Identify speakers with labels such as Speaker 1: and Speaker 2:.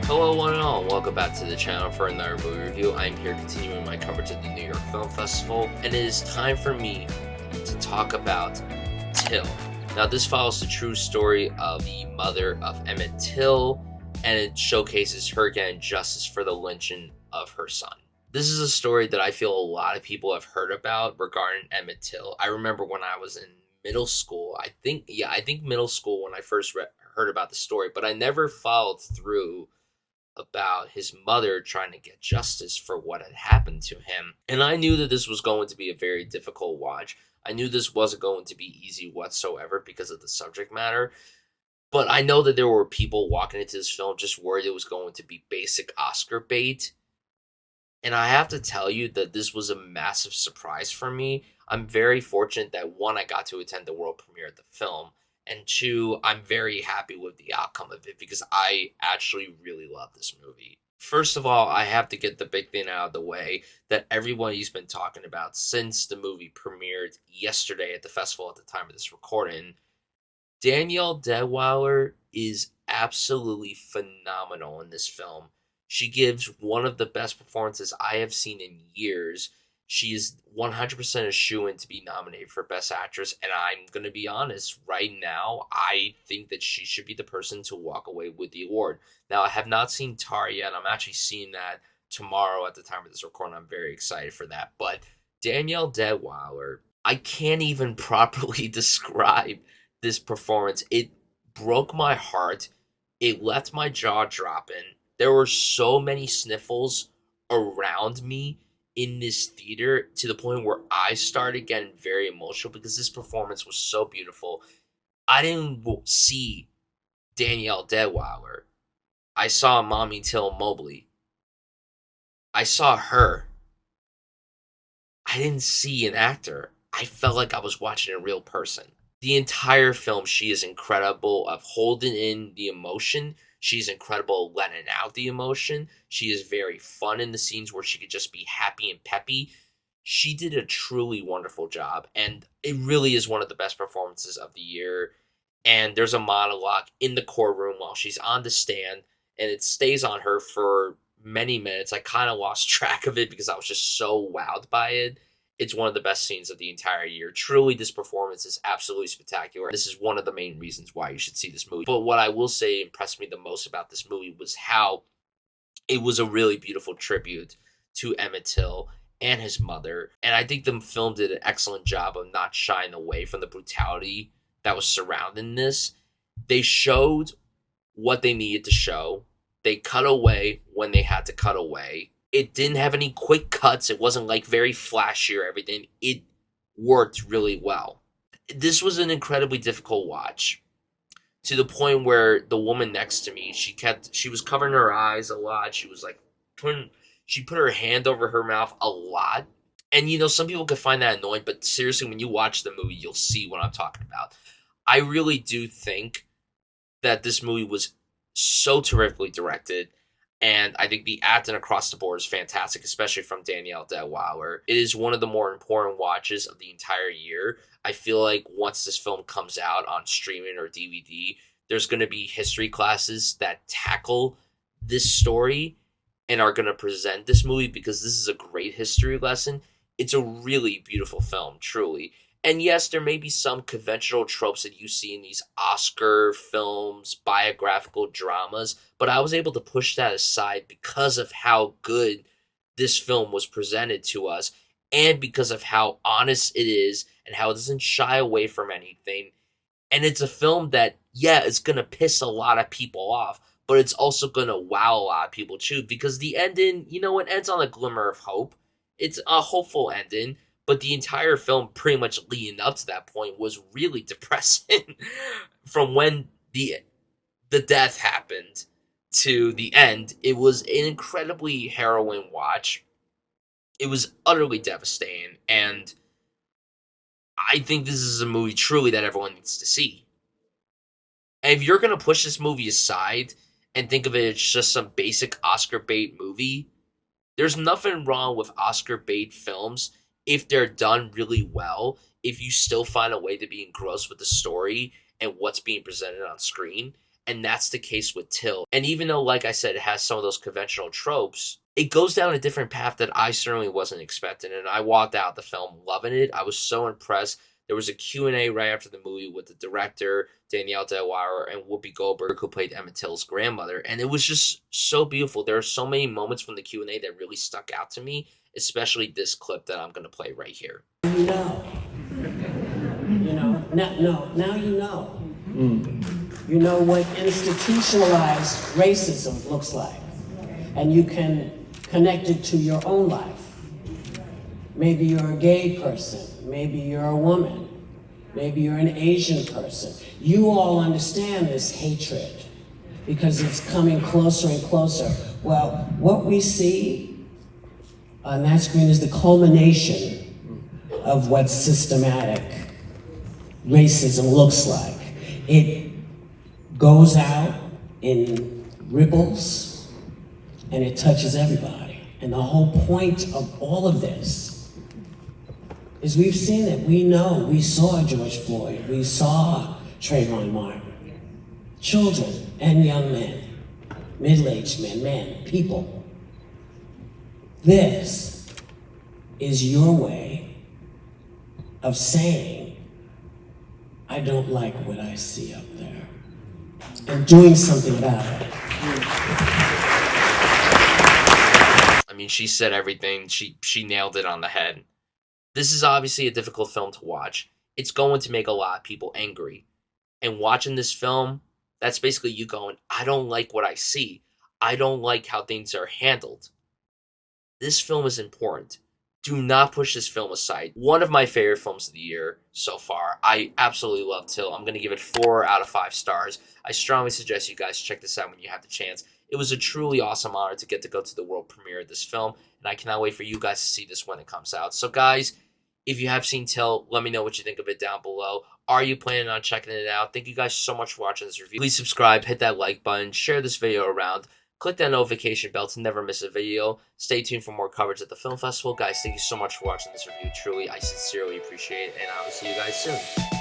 Speaker 1: Hello one and all, and welcome back to the channel for another movie review. I'm here continuing my coverage of the New York Film Festival, and it is time for me to talk about Till. Now this follows the true story of the mother of Emmett Till, and it showcases her getting justice for the lynching of her son. This is a story that I feel a lot of people have heard about regarding Emmett Till. I remember when I was in middle school, I think middle school when I first heard about the story, but I never followed through about his mother trying to get justice for what had happened to him. And I knew that this was going to be a very difficult watch. I knew this wasn't going to be easy whatsoever because of the subject matter. But I know that there were people walking into this film just worried it was going to be basic Oscar bait. And I have to tell you that this was a massive surprise for me. I'm very fortunate that one, I got to attend the world premiere of the film. And two, I'm very happy with the outcome of it because I actually really love this movie. First of all, I have to get the big thing out of the way that everybody's been talking about since the movie premiered yesterday at the festival at the time of this recording. Danielle Deadwyler is absolutely phenomenal in this film. She gives one of the best performances I have seen in years. She is 100% a shoo-in to be nominated for Best Actress, and I'm going to be honest, right now, I think that she should be the person to walk away with the award. Now, I have not seen Tar yet. I'm actually seeing that tomorrow at the time of this recording. I'm very excited for that. But Danielle Deadwyler, I can't even properly describe this performance. It broke my heart. It left my jaw dropping. There were so many sniffles around me in this theater to the point where I started getting very emotional because this performance was so beautiful. I didn't see Danielle Deadwyler. I saw Mommy Till Mobley. I saw her. I didn't see an actor. I felt like I was watching a real person. The entire film, she is incredible of holding in the emotion. She's incredible letting out the emotion. She is very fun in the scenes where she could just be happy and peppy. She did a truly wonderful job, and it really is one of the best performances of the year. And there's a monologue in the courtroom while she's on the stand, and it stays on her for many minutes. I kind of lost track of it because I was just so wowed by it. It's one of the best scenes of the entire year. Truly, this performance is absolutely spectacular. This is one of the main reasons why you should see this movie. But what I will say impressed me the most about this movie was how it was a really beautiful tribute to Emmett Till and his mother. And I think the film did an excellent job of not shying away from the brutality that was surrounding this. They showed what they needed to show. They cut away when they had to cut away. It didn't have any quick cuts. It wasn't like very flashy or everything. It worked really well. This was an incredibly difficult watch to the point where the woman next to me, she was covering her eyes a lot. She was like she put her hand over her mouth a lot. And some people could find that annoying, but seriously, when you watch the movie, you'll see what I'm talking about. I really do think that this movie was so terrifically directed. And I think the acting across the board is fantastic, especially from Danielle Deadwyler. It is one of the more important watches of the entire year. I feel like once this film comes out on streaming or DVD, there's going to be history classes that tackle this story and are going to present this movie because this is a great history lesson. It's a really beautiful film, truly. And yes, there may be some conventional tropes that you see in these Oscar films, biographical dramas, but I was able to push that aside because of how good this film was presented to us and because of how honest it is and how it doesn't shy away from anything. And it's a film that, yeah, it's going to piss a lot of people off, but it's also going to wow a lot of people too because the ending, it ends on a glimmer of hope. It's a hopeful ending. But the entire film, pretty much leading up to that point, was really depressing. From when the death happened to the end, it was an incredibly harrowing watch. It was utterly devastating, and I think this is a movie truly that everyone needs to see. And if you're going to push this movie aside and think of it as just some basic Oscar bait movie, there's nothing wrong with Oscar bait films if they're done really well, if you still find a way to be engrossed with the story and what's being presented on screen. And that's the case with Till. And even though, like I said, it has some of those conventional tropes, it goes down a different path that I certainly wasn't expecting. And I walked out the film loving it. I was so impressed. There was a Q&A right after the movie with the director, Danielle Delwire, and Whoopi Goldberg, who played Emmett Till's grandmother. And it was just so beautiful. There are so many moments from the Q&A that really stuck out to me, especially this clip that I'm going to play right here.
Speaker 2: You know. Now you know. You know what institutionalized racism looks like. And you can connect it to your own life. Maybe you're a gay person. Maybe you're a woman. Maybe you're an Asian person. You all understand this hatred because it's coming closer and closer. Well, what we see on that screen is the culmination of what systematic racism looks like. It goes out in ripples and it touches everybody. And the whole point of all of this is we've seen it. We know. We saw George Floyd. We saw Trayvon Martin. Children and young men, middle-aged men, people. This is your way of saying, I don't like what I see up there, and doing something about it.
Speaker 1: I mean, she said everything. She nailed it on the head. This is obviously a difficult film to watch. It's going to make a lot of people angry. And watching this film, that's basically you going, I don't like what I see. I don't like how things are handled. This film is important. Do not push this film aside. One of my favorite films of the year so far. I absolutely love Till. I'm going to give it 4 out of 5 stars. I strongly suggest you guys check this out when you have the chance. It was a truly awesome honor to get to go to the world premiere of this film, and I cannot wait for you guys to see this when it comes out. So guys, if you have seen Till, let me know what you think of it down below. Are you planning on checking it out? Thank you guys so much for watching this review. Please subscribe, hit that like button, share this video around, click that notification bell to never miss a video. Stay tuned for more coverage at the film festival. Guys, thank you so much for watching this review. Truly, I sincerely appreciate it, and I will see you guys soon.